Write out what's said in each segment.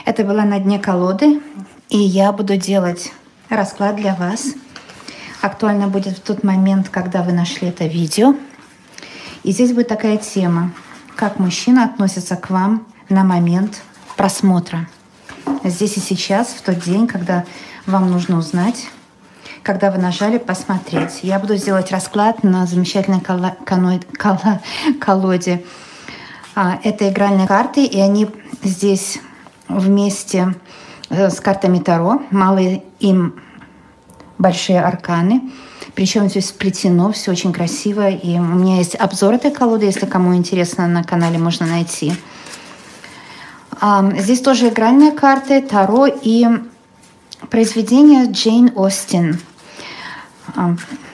Это была на дне колоды, и я буду делать расклад для вас. Актуально будет в тот момент, когда вы нашли это видео. И здесь будет такая тема, как мужчина относится к вам на момент просмотра. Здесь и сейчас, в тот день, когда вам нужно узнать, когда вы нажали «Посмотреть». Я буду делать расклад на замечательной колоде. Это игральные карты, и они здесь вместе с картами Таро, малые и большие арканы. Причем здесь сплетено, все очень красиво. И у меня есть обзор этой колоды, если кому интересно, на канале можно найти. Здесь тоже игральные карты, Таро и произведение Джейн Остин.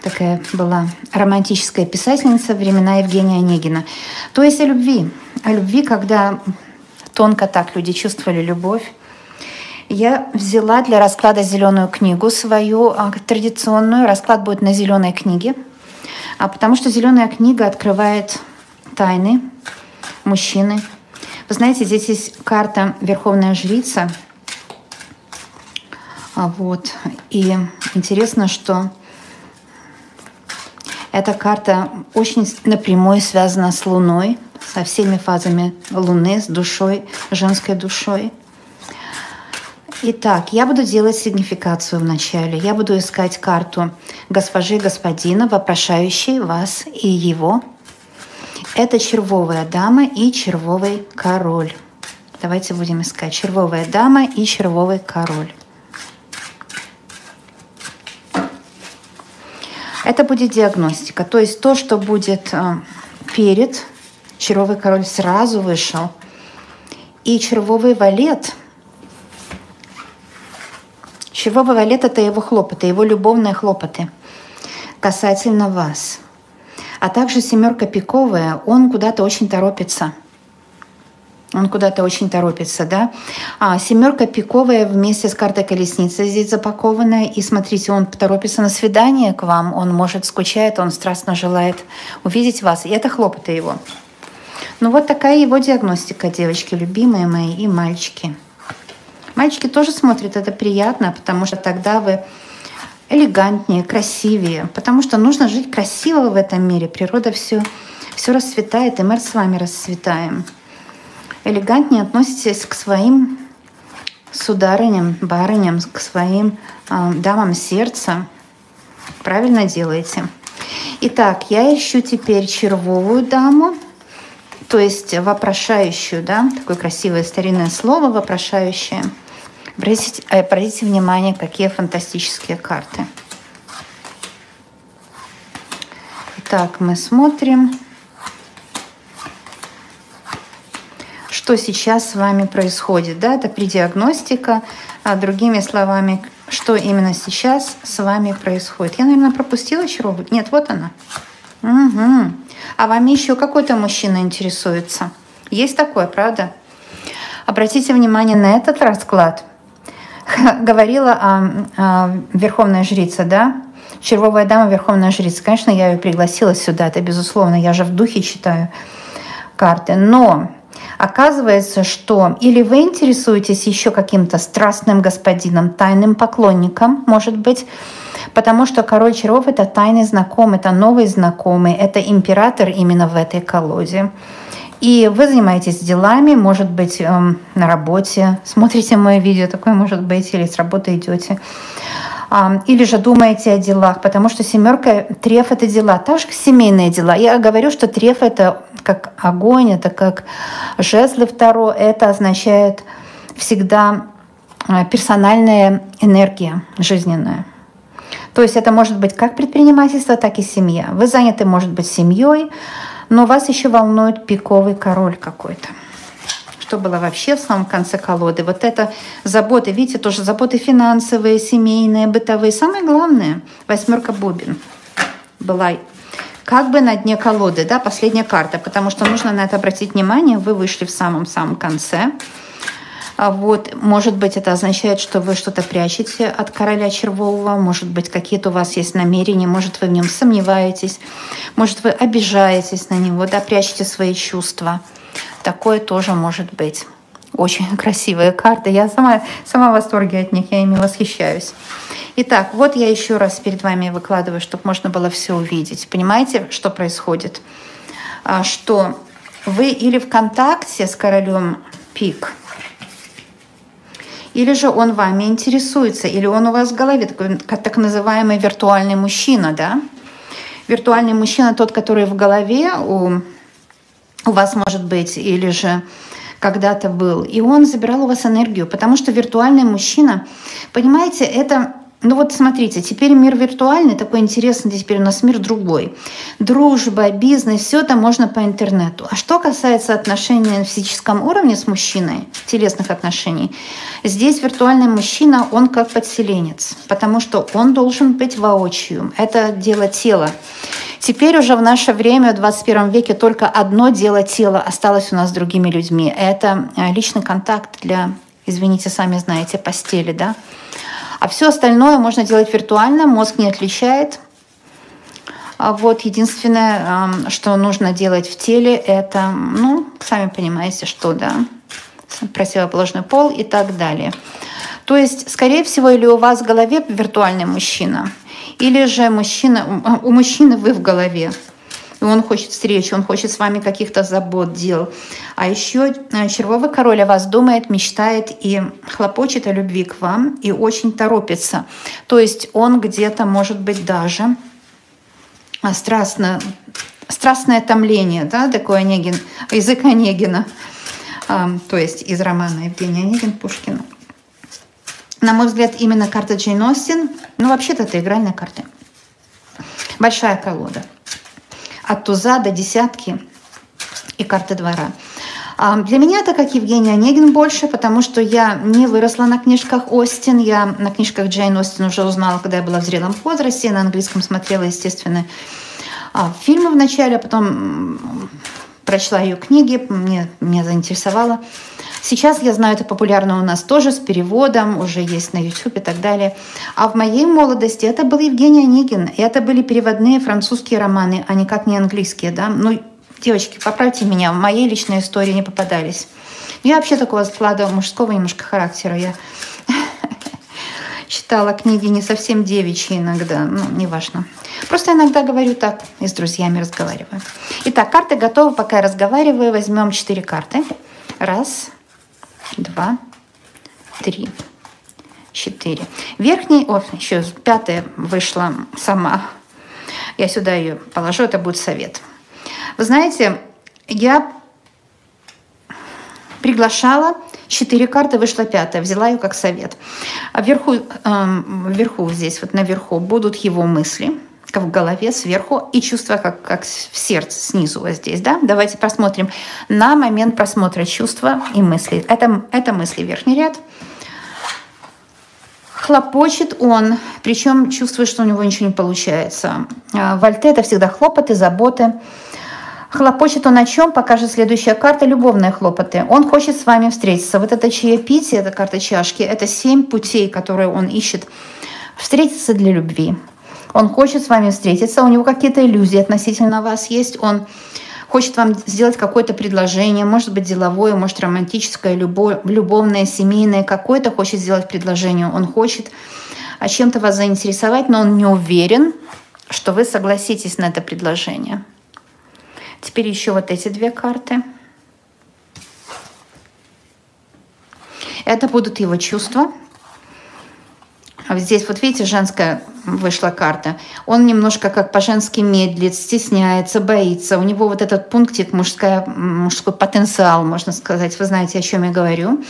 Такая была романтическая писательница времена Евгения Онегина. То есть о любви. О любви, когда тонко так люди чувствовали любовь. Я взяла для расклада зеленую книгу свою, традиционную. Расклад будет на зеленой книге, потому что зеленая книга открывает тайны мужчины. Вы знаете, здесь есть карта Верховная Жрица. И интересно, что эта карта очень напрямую связана с Луной, со всеми фазами Луны, с душой, женской душой. Итак, я буду делать сигнификацию вначале. Я буду искать карту госпожи и господина, вопрошающей вас и его. Это червовая дама и червовый король. Давайте будем искать червовая дама и червовый король. Это будет диагностика, то есть то, что будет перед. Червовый король сразу вышел. И червовый валет. Червовый валет — это его хлопоты, его любовные хлопоты касательно вас. А также семерка пиковая, он куда-то очень торопится. Да? Семерка пиковая вместе с картой колесницы здесь запакованная. И смотрите, он торопится на свидание к вам, он, может, скучает, он страстно желает увидеть вас. И это хлопоты его. Ну вот такая его диагностика, девочки, любимые мои и мальчики. Мальчики тоже смотрят, это приятно, потому что тогда вы элегантнее, красивее. Потому что нужно жить красиво в этом мире. Природа все расцветает, и мы с вами расцветаем. Элегантнее относитесь к своим сударыням, барыням, к своим дамам сердца. Правильно делаете. Итак, я ищу теперь червовую даму, то есть вопрошающую, да, такое красивое старинное слово, вопрошающее. Обратите внимание, какие фантастические карты. Итак, мы смотрим, что сейчас с вами происходит. Да? Это предиагностика, а другими словами, что именно сейчас с вами происходит. Я, наверное, пропустила червовую. Нет, вот она. Угу. А вами еще какой-то мужчина интересуется. Есть такое, правда? Обратите внимание на этот расклад. Говорила Верховная Жрица, да? Червовая дама, Верховная Жрица. Конечно, я ее пригласила сюда, это безусловно. Я же в духе читаю карты. Но оказывается, что или вы интересуетесь еще каким-то страстным господином, тайным поклонником, может быть, потому что король червов — это тайный знакомый, это новый знакомый, это император именно в этой колоде. И вы занимаетесь делами, может быть, на работе, смотрите мое видео, такое может быть, или с работы идете, или же думаете о делах, потому что семерка треф — это дела, так же семейные дела. Я говорю, что треф — это как огонь, это как жезлы Таро, это означает всегда персональная энергия жизненная. То есть это может быть как предпринимательство, так и семья. Вы заняты, может быть, семьей, но вас еще волнует пиковый король какой-то. Что было вообще в самом конце колоды? Вот это заботы, видите, тоже заботы финансовые, семейные, бытовые. Самое главное, восьмерка бубен была как бы на дне колоды, да, последняя карта, потому что нужно на это обратить внимание. Вы вышли в самом-самом конце. Может быть, это означает, что вы что-то прячете от короля червового, может быть, какие-то у вас есть намерения, может, вы в нем сомневаетесь, может, вы обижаетесь на него, да, прячете свои чувства. Такое тоже может быть. Очень красивые карты. Я сама в восторге от них, я ими восхищаюсь. Итак, вот я еще раз перед вами выкладываю, чтобы можно было все увидеть. Понимаете, что происходит? Что вы или в контакте с королем пик, или же он вами интересуется, или он у вас в голове, такой так называемый виртуальный мужчина, да? Виртуальный мужчина тот, который в голове у вас может быть, или же когда-то был, и он забирал у вас энергию, потому что виртуальный мужчина, понимаете, это, ну вот смотрите, теперь мир виртуальный, такой интересный, теперь у нас мир другой. Дружба, бизнес, все это можно по интернету. А что касается отношений на физическом уровне с мужчиной, телесных отношений, здесь виртуальный мужчина, он как подселенец, потому что он должен быть воочию. Это дело тела. Теперь уже в наше время, в 21 веке, только одно дело тела осталось у нас с другими людьми. Это личный контакт для, извините, сами знаете, постели, да? А все остальное можно делать виртуально, мозг не отличает. А вот единственное, что нужно делать в теле, это, ну, сами понимаете, что, да, противоположный пол и так далее. То есть, скорее всего, или у вас в голове виртуальный мужчина, или же у мужчины вы в голове, и он хочет встречи, он хочет с вами каких-то забот, дел. А еще червовый король о вас думает, мечтает и хлопочет о любви к вам, и очень торопится. То есть он где-то, может быть, даже страстное томление, да, такой Онегин, язык Онегина, то есть из романа Евгения Онегин Пушкина. На мой взгляд, именно карта Джейн Остин, ну, вообще-то это игральная карта. Большая колода. От туза до десятки и карты двора. Для меня это как Евгений Онегин больше, потому что я не выросла на книжках Остин. Я на книжках Джейн Остин уже узнала, когда я была в зрелом возрасте. На английском смотрела, естественно, фильмы вначале, а потом прочла ее книги, меня заинтересовало. Сейчас, я знаю, это популярно у нас тоже с переводом, уже есть на YouTube и так далее. А в моей молодости это был Евгений Онегин, и это были переводные французские романы, а никак не английские, да. Ну, девочки, поправьте меня, в моей личной истории не попадались. Я вообще такого склада мужского немножко характера. Я читала книги не совсем девичьи иногда, ну, неважно. Просто иногда говорю так и с друзьями разговариваю. Итак, карты готовы, пока я разговариваю. Возьмем 4 карты. 1, 2, 3, 4. Верхний, еще 5 вышла сама. Я сюда ее положу, это будет совет. Вы знаете, я приглашала 4 карты, вышла 5, взяла ее как совет. А вверху здесь, вот наверху, будут его мысли, как в голове, сверху, и чувства, как в сердце, снизу вот здесь. Да? Давайте посмотрим на момент просмотра чувства и мысли. Это мысли, верхний ряд. Хлопочет он, причем чувствует, что у него ничего не получается. Вольте — это всегда хлопоты, заботы. Хлопочет он о чем? Покажет следующая карта — любовные хлопоты. Он хочет с вами встретиться. Вот это чаепитие, это карта чашки, это 7 путей, которые он ищет. Встретиться для любви. Он хочет с вами встретиться, у него какие-то иллюзии относительно вас есть. Он хочет вам сделать какое-то предложение, может быть, деловое, может, романтическое, любовное, семейное. Какое-то хочет сделать предложение. Он хочет чем-то вас заинтересовать, но он не уверен, что вы согласитесь на это предложение. Теперь еще вот эти 2 карты. Это будут его чувства. А здесь, вот видите, женская вышла карта. Он немножко как по-женски медлит, стесняется, боится. У него вот этот пунктик мужской потенциал, можно сказать. Вы знаете, о чем я говорю.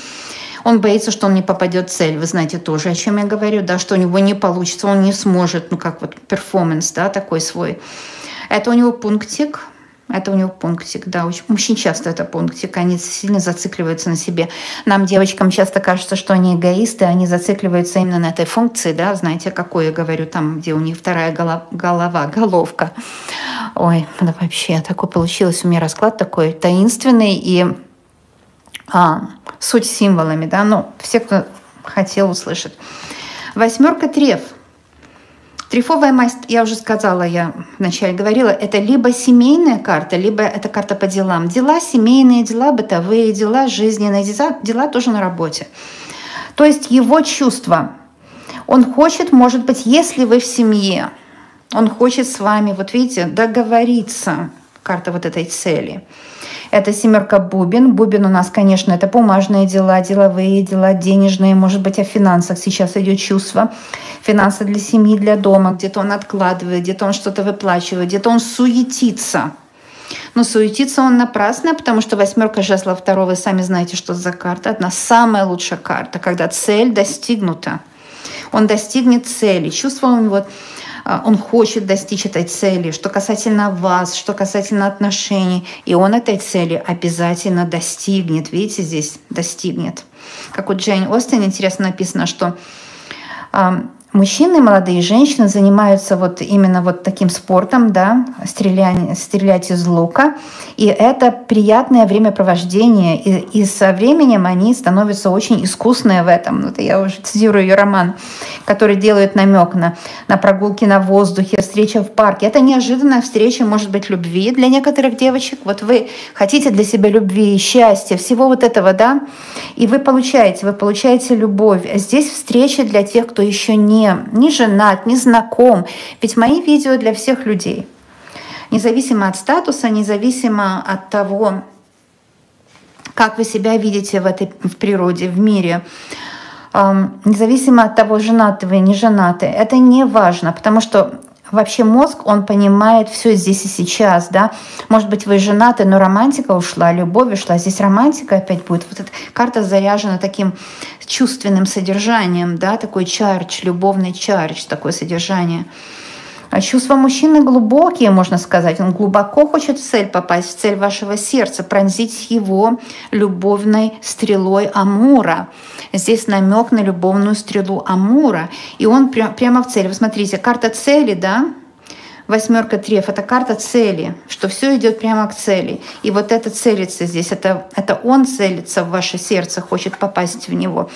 Он боится, что он не попадет в цель. Вы знаете тоже, о чем я говорю, да, что у него не получится, он не сможет, ну как вот перформанс, да, такой свой. Это у него пунктик. Это у него пунктик, да. У мужчин часто это пунктик, они сильно зацикливаются на себе. Нам, девочкам, часто кажется, что они эгоисты, они зацикливаются именно на этой функции, да, знаете, какой я говорю, там, где у них вторая головка. Ой, да вообще, такой получилось у меня расклад такой таинственный и суть символами, да, ну, все, кто хотел услышать. 8 треф. Трифовая масть, я уже сказала, я вначале говорила, это либо семейная карта, либо это карта по делам. Дела семейные, дела бытовые, дела жизненные, дела тоже на работе. То есть его чувства. Он хочет, может быть, если вы в семье, он хочет с вами, вот видите, договориться. Карта вот этой цели. Это семерка бубен. Бубен у нас, конечно, это бумажные дела, деловые дела, денежные. Может быть, о финансах сейчас идет чувство. Финансы для семьи, для дома. Где-то он откладывает, где-то он что-то выплачивает, где-то он суетится. Но суетится он напрасно, потому что восьмерка жезлов второго, вы сами знаете, что за карта. Одна самая лучшая карта, когда цель достигнута. Он достигнет цели. Чувство у него... Он хочет достичь этой цели, что касательно вас, что касательно отношений. И он этой цели обязательно достигнет. Видите, здесь достигнет. Как у Джейн Остин интересно написано, что мужчины, молодые женщины занимаются вот именно вот таким спортом, да, стрелять из лука. И это приятное времяпровождение. И со временем они становятся очень искусные в этом. Это я уже цитирую ее роман, который делает намек на прогулки на воздухе, встреча в парке. Это неожиданная встреча, может быть, любви для некоторых девочек. Вот вы хотите для себя любви, счастья, всего вот этого, да, и вы получаете любовь. Здесь встреча для тех, кто еще не женат, не знаком. Ведь мои видео для всех людей. Независимо от статуса, независимо от того, как вы себя видите в природе, в мире, независимо от того, женаты вы, не женаты, это не важно, потому что вообще мозг, он понимает все здесь и сейчас, да. Может быть, вы женаты, но романтика ушла, любовь ушла. Здесь романтика опять будет. Вот эта карта заряжена таким чувственным содержанием, да, такой чардж, любовный чардж, такое содержание. А чувства мужчины глубокие, можно сказать. Он глубоко хочет в цель попасть, в цель вашего сердца, пронзить его любовной стрелой Амура. Здесь намек на любовную стрелу Амура. И он прямо в цель. Вы смотрите, карта цели, да? Восьмерка треф — это карта цели, что все идет прямо к цели. И вот это целится здесь, это он целится в ваше сердце, хочет попасть в него.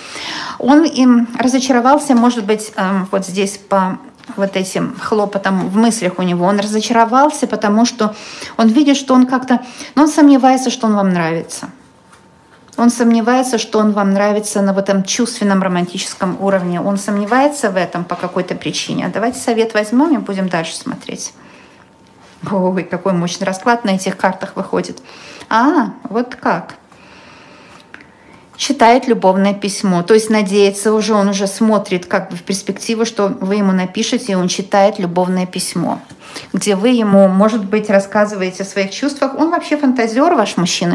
Он им разочаровался, может быть, вот здесь по вот этим хлопотом в мыслях у него. Он разочаровался, потому что он видит, что он как-то... Но он сомневается, что он вам нравится. Он сомневается, что он вам нравится на вот этом чувственном романтическом уровне. Он сомневается в этом по какой-то причине. Давайте совет возьмем и будем дальше смотреть. Ой, какой мощный расклад на этих картах выходит. Вот как. Читает любовное письмо. То есть надеется уже, он уже смотрит как бы в перспективу, что вы ему напишете, и он читает любовное письмо, где вы ему, может быть, рассказываете о своих чувствах. Он вообще фантазер, ваш мужчина,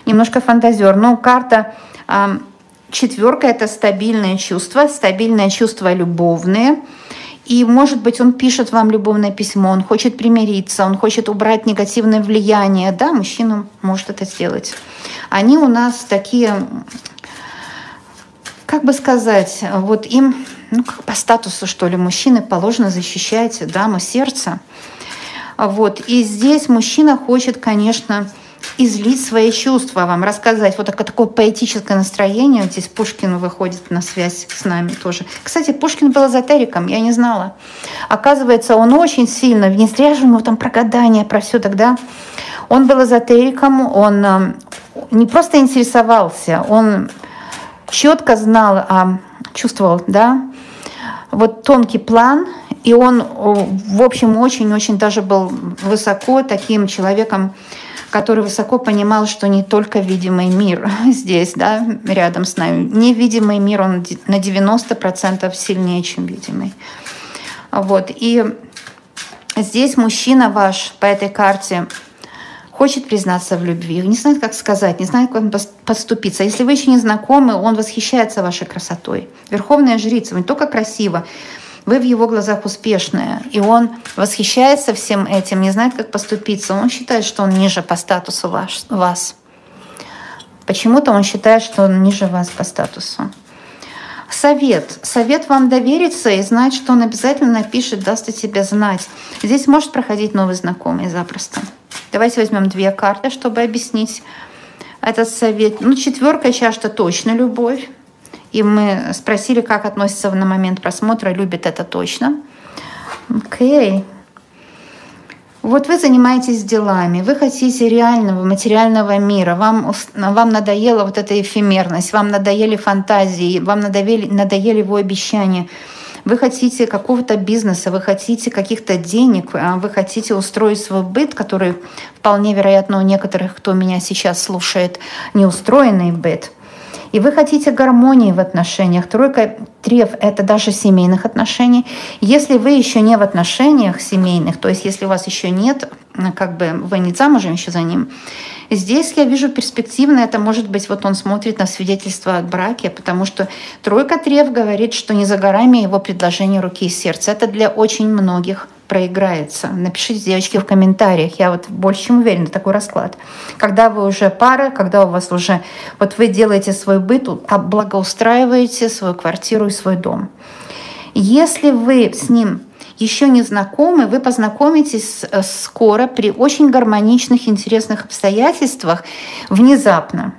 немножко фантазер. Но карта четверка — это стабильные чувства любовные. И, может быть, он пишет вам любовное письмо, он хочет примириться, он хочет убрать негативное влияние. Да, мужчина может это сделать. Они у нас такие, как бы сказать, вот им, как по статусу, что ли, мужчины положено защищать даму сердца. Вот. И здесь мужчина хочет, конечно, излить свои чувства вам, рассказать. Вот такое поэтическое настроение. Вот здесь Пушкин выходит на связь с нами тоже. Кстати, Пушкин был эзотериком, я не знала. Оказывается, он очень сильно, не зря же ему там про гадания, про все тогда. Он был эзотериком, он не просто интересовался, он четко знал, чувствовал, да, вот тонкий план, и он, в общем, очень-очень даже был высоко таким человеком, который высоко понимал, что не только видимый мир здесь, да, рядом с нами. Невидимый мир, он на 90% сильнее, чем видимый. Вот. И здесь мужчина ваш по этой карте хочет признаться в любви, не знает, как сказать, не знает, как подступиться. Если вы еще не знакомы, он восхищается вашей красотой. Верховная жрица, вы не только красиво, вы в его глазах успешная. И он восхищается всем этим, не знает, как поступиться. Он считает, что он ниже по статусу вас. Почему-то он считает, что он ниже вас по статусу. Совет. Совет вам довериться и знать, что он обязательно напишет, даст о себе знать. Здесь может проходить новый знакомый запросто. Давайте возьмем 2 карты, чтобы объяснить этот совет. Четверка чаш — это точно любовь. И мы спросили, как относится на момент просмотра, любит это точно. Окей. Вот вы занимаетесь делами, вы хотите реального материального мира, вам надоела вот эта эфемерность, вам надоели фантазии, вам надоели его обещания. Вы хотите какого-то бизнеса, вы хотите каких-то денег, вы хотите устроить свой быт, который вполне вероятно у некоторых, кто меня сейчас слушает, неустроенный быт. И вы хотите гармонии в отношениях. Тройка треф — это даже семейных отношений. Если вы еще не в отношениях семейных, то есть если у вас еще нет, как бы вы не замужем еще за ним, здесь я вижу перспективно, это может быть, вот он смотрит на свидетельство о браке, потому что тройка треф говорит, что не за горами его предложение руки и сердца. Это для очень многих проиграется. Напишите, девочки, в комментариях. Я вот больше чем уверена, такой расклад. Когда вы уже пара, когда у вас уже... Вот вы делаете свой быт, благоустраиваете свою квартиру и свой дом. Если вы с ним еще не знакомы, вы познакомитесь скоро при очень гармоничных, интересных обстоятельствах внезапно.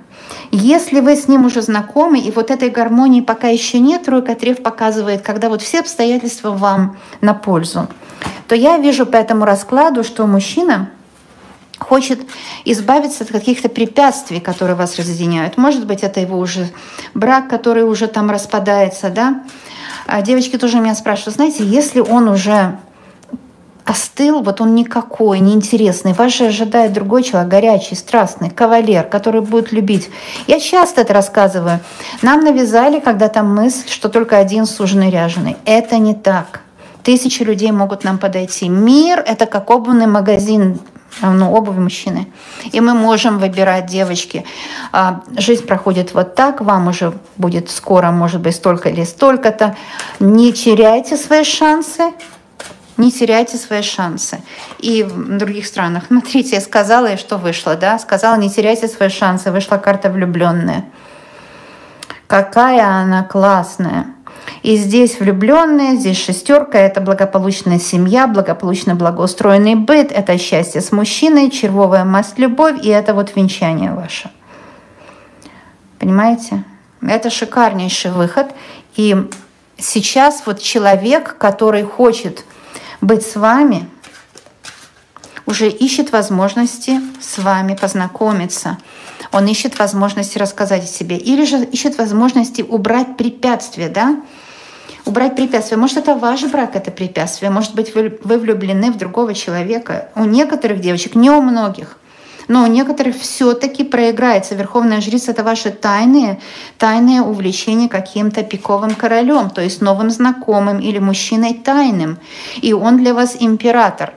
Если вы с ним уже знакомы, и вот этой гармонии пока еще нет, тройка треф показывает, когда вот все обстоятельства вам на пользу, то я вижу по этому раскладу, что мужчина хочет избавиться от каких-то препятствий, которые вас разъединяют. Может быть, это его уже брак, который уже там распадается, да? А девочки тоже меня спрашивают, знаете, если он уже остыл, вот он никакой, неинтересный, вас же ожидает другой человек, горячий, страстный, кавалер, который будет любить. Я часто это рассказываю. Нам навязали когда-то мысль, что только один суженый ряженый. Это не так. 1000 людей могут нам подойти. Мир — это как обувный магазин, обувь мужчины. И мы можем выбирать, девочки. Жизнь проходит вот так, вам уже будет скоро, может быть, столько или столько-то. Не теряйте свои шансы. Не теряйте свои шансы. И в других странах. Смотрите, я сказала, и что вышло, да? Сказала, не теряйте свои шансы. Вышла карта влюбленная. Какая она классная. И здесь влюбленные, здесь шестерка, это благополучная семья, благополучно благоустроенный быт, это счастье с мужчиной, червовая масть, любовь, и это вот венчание ваше. Понимаете? Это шикарнейший выход. И сейчас вот человек, который хочет быть с вами, уже ищет возможности с вами познакомиться. Он ищет возможности рассказать о себе. Или же ищет возможности убрать препятствия, да? Убрать препятствия. Может, это ваш брак, это препятствие. Может быть, вы влюблены в другого человека. У некоторых девочек, не у многих, но у некоторых все-таки проиграется. Верховная жрица — это ваши тайные увлечения каким-то пиковым королем, то есть новым знакомым или мужчиной тайным. И он для вас император.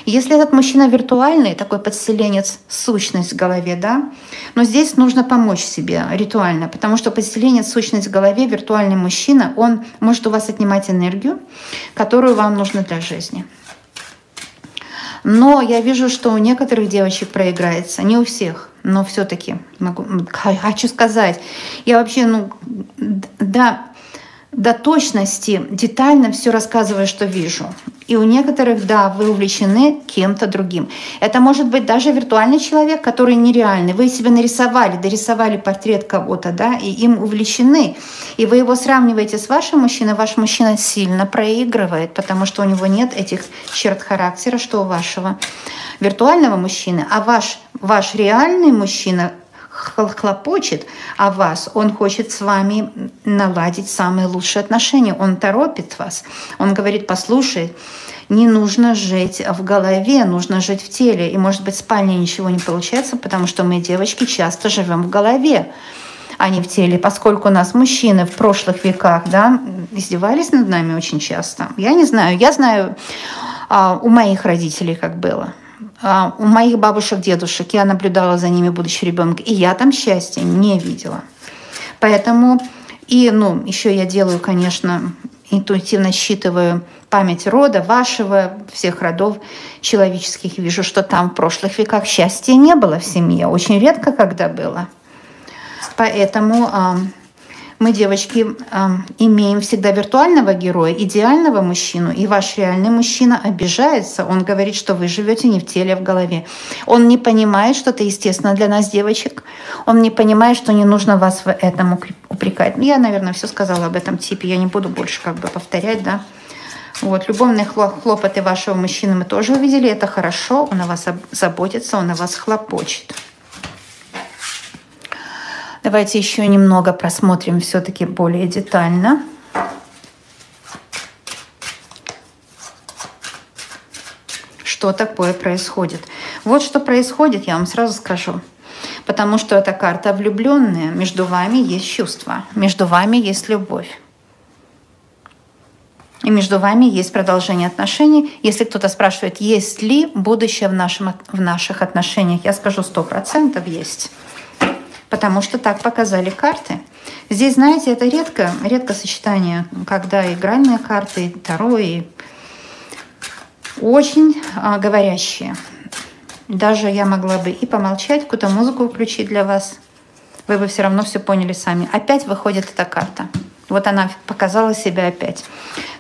Если этот мужчина виртуальный, такой подселенец, сущность в голове, да, но здесь нужно помочь себе ритуально, потому что подселенец, сущность в голове, виртуальный мужчина, он может у вас отнимать энергию, которую вам нужна для жизни. Но я вижу, что у некоторых девочек проиграется, не у всех, но все-таки хочу сказать, я вообще, до точности, детально все рассказываю, что вижу. И у некоторых, да, вы увлечены кем-то другим. Это может быть даже виртуальный человек, который нереальный. Вы себе дорисовали портрет кого-то, да, и им увлечены. И вы его сравниваете с вашим мужчиной, ваш мужчина сильно проигрывает, потому что у него нет этих черт характера, что у вашего виртуального мужчины. А ваш реальный мужчина хлопочет о вас, он хочет с вами наладить самые лучшие отношения, он торопит вас, он говорит: послушай, не нужно жить в голове, нужно жить в теле. И, может быть, в спальне ничего не получается, потому что мы, девочки, часто живем в голове, а не в теле, поскольку у нас мужчины в прошлых веках, да, издевались над нами очень часто. Я не знаю, я знаю у моих родителей, как было. У моих бабушек, дедушек, я наблюдала за ними, будучи ребенком, и я там счастья не видела. Поэтому, еще я делаю, конечно, интуитивно считываю память рода, вашего, всех родов человеческих, вижу, что там в прошлых веках счастья не было в семье, очень редко когда было. Поэтому мы, девочки, имеем всегда виртуального героя, идеального мужчину, и ваш реальный мужчина обижается. Он говорит, что вы живете не в теле, а в голове. Он не понимает, что это естественно для нас, девочек. Он не понимает, что не нужно вас в этом упрекать. Я, наверное, все сказала об этом типе, я не буду больше как бы повторять, да. Вот, любовные хлопоты вашего мужчины мы тоже увидели, это хорошо, он о вас заботится, он о вас хлопочет. Давайте еще немного просмотрим все-таки более детально. Что такое происходит? Вот что происходит, я вам сразу скажу. Потому что эта карта влюбленная, между вами есть чувства, между вами есть любовь. И между вами есть продолжение отношений. Если кто-то спрашивает, есть ли будущее в наших отношениях, я скажу 100% есть. Потому что так показали карты. Здесь, знаете, это редко сочетание, когда игральные карты, таро и очень говорящие. Даже я могла бы и помолчать, какую-то музыку включить для вас. Вы бы все равно все поняли сами. Опять выходит эта карта. Вот она показала себя опять.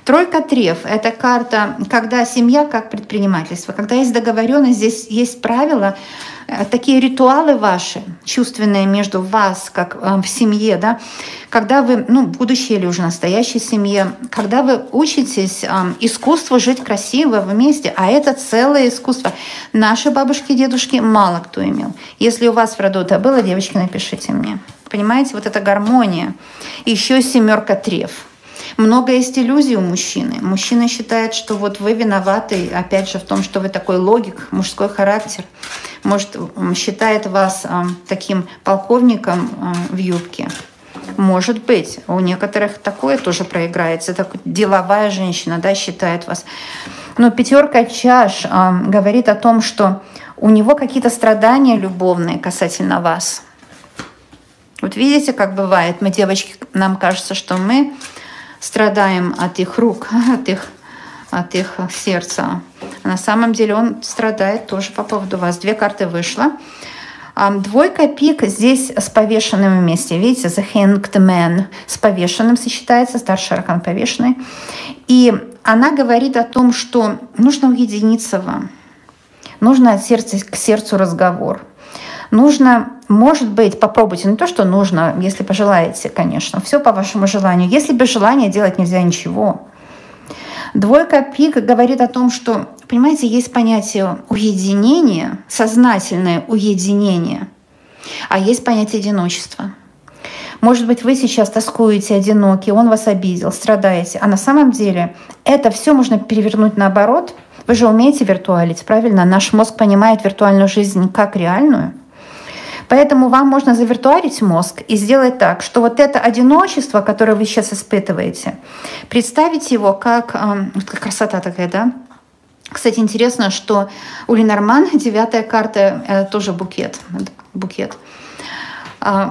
Тройка треф – это карта, когда семья как предпринимательство, когда есть договоренность, здесь есть правила, такие ритуалы ваши, чувственные между вас, как в семье, да, когда вы, в будущей или уже настоящей семье, когда вы учитесь искусству жить красиво вместе, а это целое искусство. Наши бабушки и дедушки мало кто имел. Если у вас в роду это было, девочки, напишите мне. Понимаете, вот эта гармония. Еще семерка треф. Много есть иллюзий у мужчины. Мужчина считает, что вот вы виноваты, опять же, в том, что вы такой логик, мужской характер. Может, считает вас таким полковником в юбке. Может быть, у некоторых такое тоже проиграется. Это деловая женщина, да, считает вас. Но пятерка чаш говорит о том, что у него какие-то страдания любовные касательно вас. Вот видите, как бывает, мы, девочки, нам кажется, что мы страдаем от их рук, от их сердца. А на самом деле он страдает тоже по поводу вас. 2 карты вышло. Двойка пик здесь с повешенным вместе. Видите, the hanged man с повешенным сочетается, старший аркан повешенный. И она говорит о том, что нужно уединиться вам. Нужно от сердца к сердцу разговор. Нужно, может быть, попробуйте, не то, что нужно, если пожелаете, конечно, все по вашему желанию. Если без желания делать нельзя ничего. Двойка пик говорит о том, что, понимаете, есть понятие уединения, сознательное уединение, а есть понятие одиночества. Может быть, вы сейчас тоскуете, одиноки, он вас обидел, страдаете, а на самом деле это все можно перевернуть наоборот. Вы же умеете виртуалить, правильно? Наш мозг понимает виртуальную жизнь как реальную. Поэтому вам можно завиртуалить мозг и сделать так, что вот это одиночество, которое вы сейчас испытываете, представить его как красота такая, да? Кстати, интересно, что у Ленорман 9-я карта тоже букет.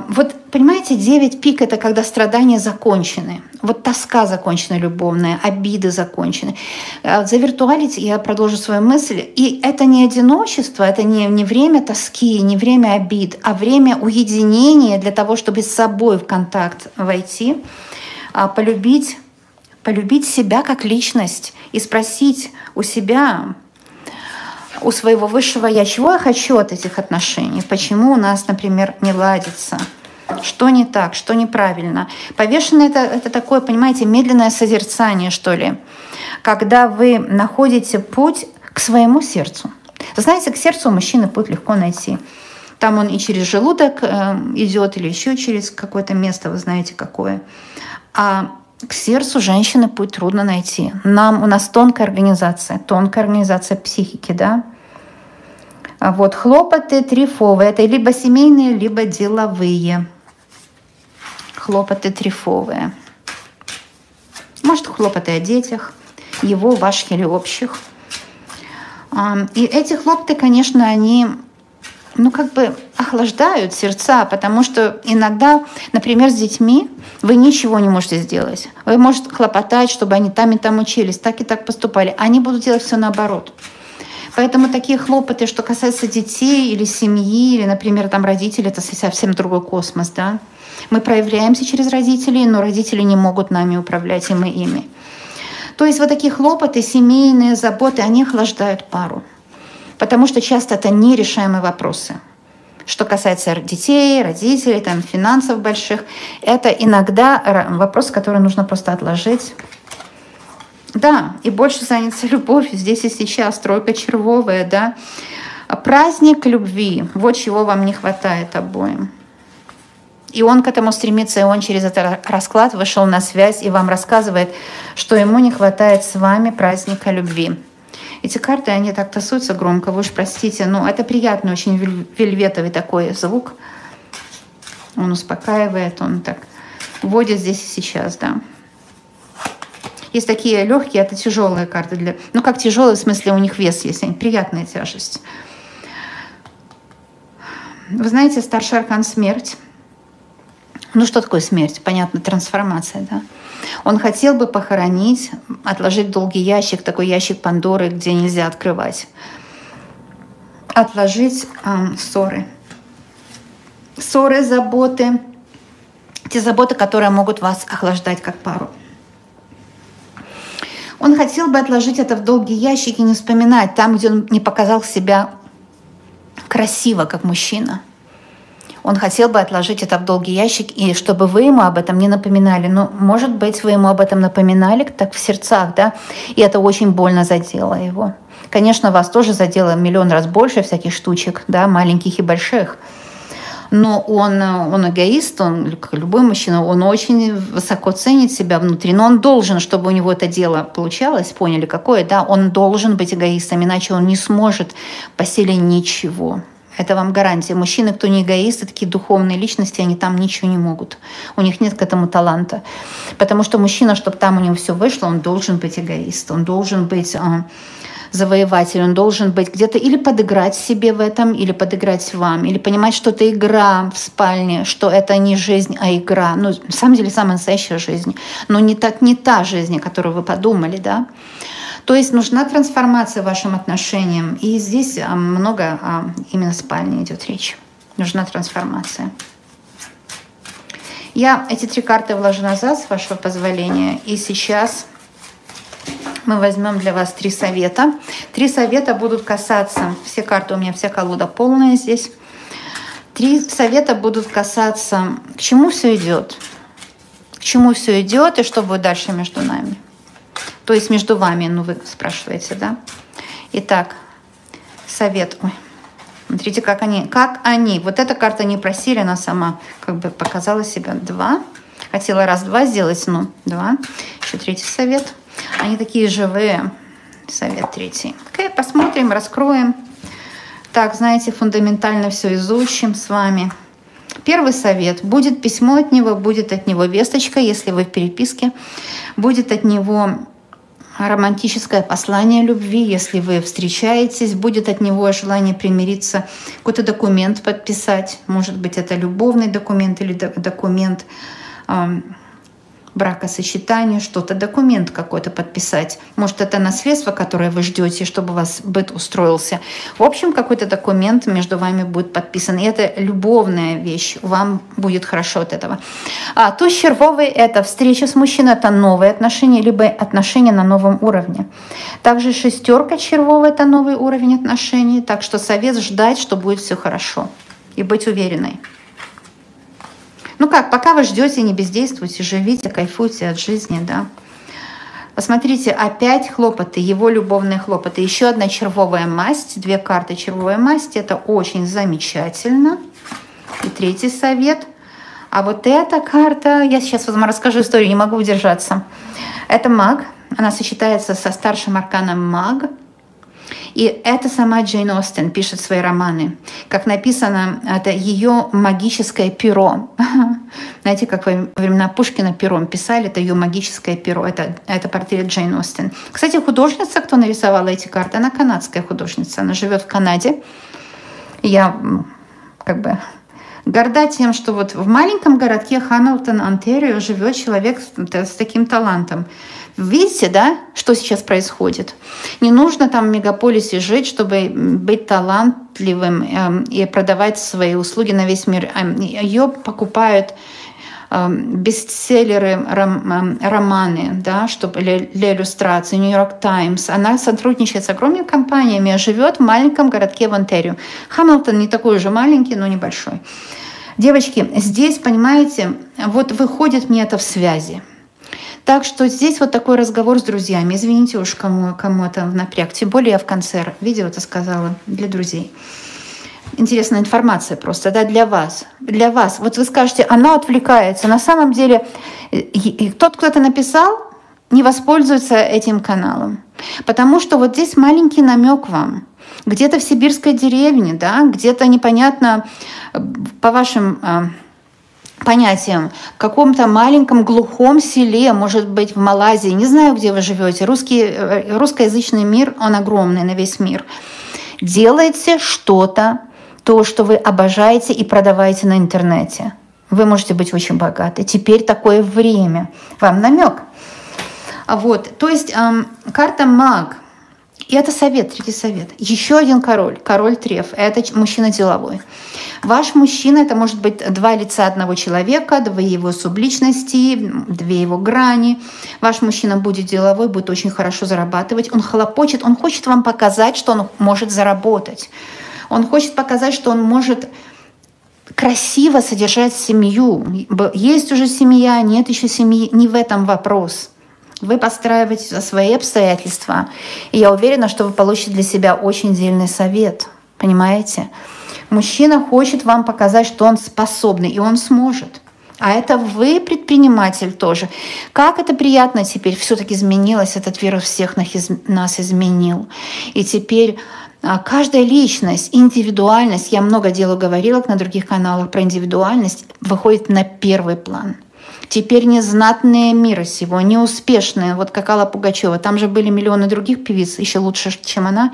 Вот понимаете, 9 пик — это когда страдания закончены. Вот тоска закончена любовная, обиды закончены. Завиртуалить, я продолжу свою мысль, и это не одиночество, это не время тоски, не время обид, а время уединения для того, чтобы с собой в контакт войти, полюбить себя как личность и спросить у себя, у своего высшего «я», чего я хочу от этих отношений, почему у нас, например, не ладится, что не так, что неправильно. Повешенное — это такое, понимаете, медленное созерцание, что ли, когда вы находите путь к своему сердцу. Знаете, к сердцу у мужчины путь легко найти. Там он и через желудок идет, или еще через какое-то место, вы знаете какое. А к сердцу женщины путь трудно найти. У нас тонкая организация психики, да. А вот хлопоты трефовые, это либо семейные, либо деловые. Хлопоты трефовые. Может, хлопоты о детях, его, ваших или общих. И эти хлопоты, конечно, они охлаждают сердца, потому что иногда, например, с детьми вы ничего не можете сделать. Вы можете хлопотать, чтобы они там и там учились, так и так поступали. Они будут делать все наоборот. Поэтому такие хлопоты, что касается детей или семьи, или, например, там родители, это совсем другой космос, да. Мы проявляемся через родителей, но родители не могут нами управлять, и мы ими. То есть вот такие хлопоты, семейные заботы, они охлаждают пару. Потому что часто это нерешаемые вопросы. Что касается детей, родителей, там, финансов больших, это иногда вопрос, который нужно просто отложить. Да, и больше заняться любовью здесь и сейчас, тройка червовая, да. Праздник любви, вот чего вам не хватает обоим. И он к этому стремится, и он через этот расклад вышел на связь и вам рассказывает, что ему не хватает с вами праздника любви. Эти карты, они так тасуются громко, вы уж простите, но это приятный, очень вельветовый такой звук. Он успокаивает, он так вводит здесь и сейчас, да. Есть такие легкие, это тяжелые карты. Ну, как тяжелые, в смысле, у них вес есть, они приятная тяжесть. Вы знаете, старший аркан — смерть. Ну, что такое смерть? Понятно, трансформация, да. Он хотел бы похоронить, отложить в долгий ящик, такой ящик Пандоры, где нельзя открывать. Отложить ссоры. Ссоры, заботы. Те заботы, которые могут вас охлаждать как пару. Он хотел бы отложить это в долгий ящик и не вспоминать там, где он не показал себя красиво, как мужчина. Он хотел бы отложить это в долгий ящик, и чтобы вы ему об этом не напоминали. Ну, может быть, вы ему об этом напоминали так в сердцах, да, и это очень больно задело его. Конечно, вас тоже задело миллион раз больше всяких штучек, да, маленьких и больших. Но он эгоист, он, как любой мужчина, он очень высоко ценит себя внутри. Но он должен, чтобы у него это дело получалось, поняли какое, да, он должен быть эгоистом, иначе он не сможет постелить ничего. Это вам гарантия. Мужчины, кто не эгоисты, такие духовные личности, они там ничего не могут. У них нет к этому таланта. Потому что мужчина, чтобы там у него все вышло, он должен быть эгоист, он должен быть завоеватель, он должен быть где-то или подыграть себе в этом, или подыграть вам, или понимать, что это игра в спальне, что это не жизнь, а игра. Ну, на самом деле, самая настоящая жизнь. Но не та жизнь, о которой вы подумали, да. То есть нужна трансформация вашим отношениям. И здесь много именно спальни идет речь. Нужна трансформация. Я эти 3 карты вложу назад, с вашего позволения. И сейчас мы возьмем для вас 3 совета. 3 совета будут касаться, все карты у меня, вся колода полная здесь. 3 совета будут касаться, к чему все идет. К чему все идет и что будет дальше между нами. То есть между вами, ну вы спрашиваете, да? Итак, совет. Ой, смотрите, как они. Вот эта карта не просили, она сама как бы показала себя. 2. Хотела 1-2 сделать, но 2. Еще 3-й совет. Они такие живые. Совет 3. Окей, посмотрим, раскроем. Так, знаете, фундаментально все изучим с вами. 1-й совет. Будет письмо от него, будет от него весточка, если вы в переписке. Будет от него романтическое послание любви, если вы встречаетесь. Будет от него желание примириться, какой-то документ подписать. Может быть, это любовный документ или документ бракосочетания, что-то, документ какой-то подписать. Может, это наследство, которое вы ждете, чтобы у вас быт устроился. В общем, какой-то документ между вами будет подписан. И это любовная вещь. Вам будет хорошо от этого. Туз червовый — это встреча с мужчиной, это новые отношения, либо отношения на новом уровне. Также 6 червовая — это новый уровень отношений. Так что совет ждать, что будет все хорошо. И быть уверенной. Ну как, пока вы ждете, не бездействуйте, живите, кайфуйте от жизни, да. Посмотрите, опять хлопоты, его любовные хлопоты. Еще одна червовая масть, 2 карты червовой масти, это очень замечательно. И 3-й совет. А вот эта карта, я сейчас вам расскажу историю, не могу удержаться. Это маг, она сочетается со старшим арканом маг. И это сама Джейн Остин пишет свои романы. Как написано, это ее магическое перо. Знаете, как во времена Пушкина пером писали, это ее магическое перо. Это портрет Джейн Остин. Кстати, художница, кто нарисовала эти карты, она канадская художница. Она живет в Канаде. Я как бы горда тем, что вот в маленьком городке Хамилтон, Онтарио, живет человек с таким талантом. Видите, да, что сейчас происходит? Не нужно там в мегаполисе жить, чтобы быть талантливым и продавать свои услуги на весь мир. Ее покупают бестселлеры, романы, да, чтобы для иллюстрации, Нью-Йорк Таймс. Она сотрудничает с огромными компаниями, живет в маленьком городке в Онтарио. Хамилтон не такой уже маленький, но небольшой. Девочки, здесь, понимаете, вот выходит мне это в связи. Так что здесь вот такой разговор с друзьями. Извините уж, кому это в напряг. Тем более я в конце видео это сказала для друзей. Интересная информация просто, да, для вас. Для вас. Вот вы скажете, она отвлекается. На самом деле тот, кто это написал, не воспользуется этим каналом. Потому что вот здесь маленький намек вам. Где-то в сибирской деревне, да, где-то непонятно по вашим понятиям, в каком-то маленьком глухом селе, может быть, в Малайзии, не знаю, где вы живете, русскоязычный мир, он огромный на весь мир. Делайте что-то, то, что вы обожаете и продаваете на интернете. Вы можете быть очень богаты. Теперь такое время. Вам намек. Вот. То есть карта маг. И это совет, третий совет. Еще один король, король Треф. Это мужчина деловой. Ваш мужчина — это может быть два лица одного человека, две его субличности, две его грани. Ваш мужчина будет деловой, будет очень хорошо зарабатывать. Он хлопочет, он хочет вам показать, что он может заработать. Он хочет показать, что он может красиво содержать семью. Есть уже семья, нет еще семьи. Не в этом вопрос. Вы подстраиваете свои обстоятельства. И я уверена, что вы получите для себя очень дельный совет. Понимаете? Мужчина хочет вам показать, что он способный, и он сможет. А это вы предприниматель тоже. Как это приятно теперь. Все-таки изменилось. Этот вирус всех нас изменил. И теперь каждая личность, индивидуальность, я много делу говорила на других каналах про индивидуальность, выходит на первый план. Теперь не знатные мира сего, не успешные, вот как Алла Пугачева. Там же были миллионы других певиц, еще лучше, чем она,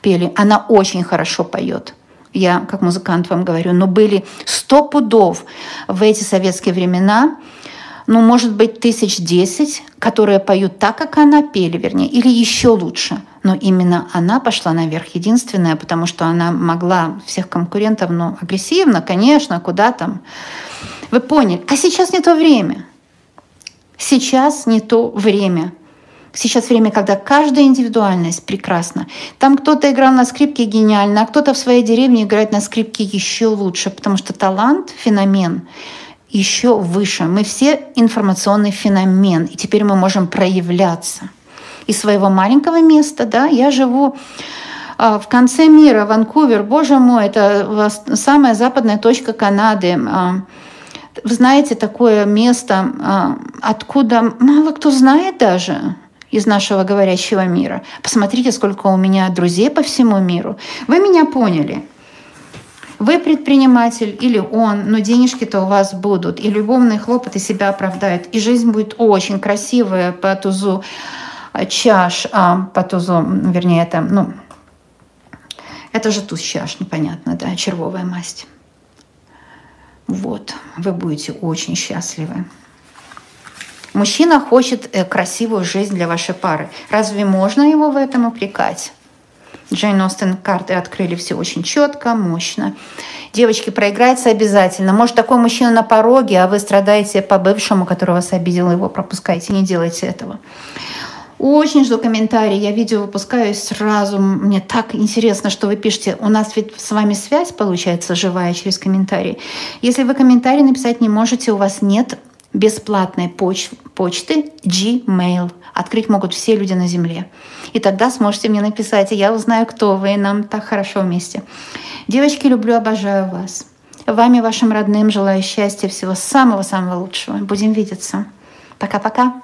пели. Она очень хорошо поет. Я как музыкант вам говорю. Но были 100 пудов в эти советские времена, ну, может быть, 1010, которые поют так, как она, пели, вернее, или еще лучше. Но именно она пошла наверх, единственная, потому что она могла всех конкурентов, ну, агрессивно, конечно, куда там. Вы поняли? А сейчас не то время. Сейчас не то время. Сейчас время, когда каждая индивидуальность прекрасна. Там кто-то играл на скрипке гениально, а кто-то в своей деревне играет на скрипке еще лучше, потому что талант, феномен еще выше. Мы все информационный феномен, и теперь мы можем проявляться. Из своего маленького места, да, я живу в конце мира, Ванкувер, боже мой, это самая западная точка Канады. Вы знаете, такое место, откуда мало кто знает даже из нашего говорящего мира. Посмотрите, сколько у меня друзей по всему миру. Вы меня поняли. Вы предприниматель или он, но денежки-то у вас будут, и любовные хлопоты себя оправдают, и жизнь будет очень красивая по тузу чаш, по тузу, вернее, это же туз чаш, непонятно, да, червовая масть. Вот, вы будете очень счастливы. Мужчина хочет красивую жизнь для вашей пары. Разве можно его в этом упрекать? Джейн Остин карты открыли все очень четко, мощно. Девочки, проиграется обязательно. Может, такой мужчина на пороге, а вы страдаете по бывшему, который вас обидел, его пропускайте. Не делайте этого. Очень жду комментарии. Я видео выпускаю сразу. Мне так интересно, что вы пишете. У нас ведь с вами связь получается живая через комментарии. Если вы комментарий написать не можете, у вас нет бесплатной почты Gmail. Открыть могут все люди на Земле. И тогда сможете мне написать, и я узнаю, кто вы, и нам так хорошо вместе. Девочки, люблю, обожаю вас. Вам и вашим родным желаю счастья, всего самого-самого лучшего. Будем видеться. Пока-пока.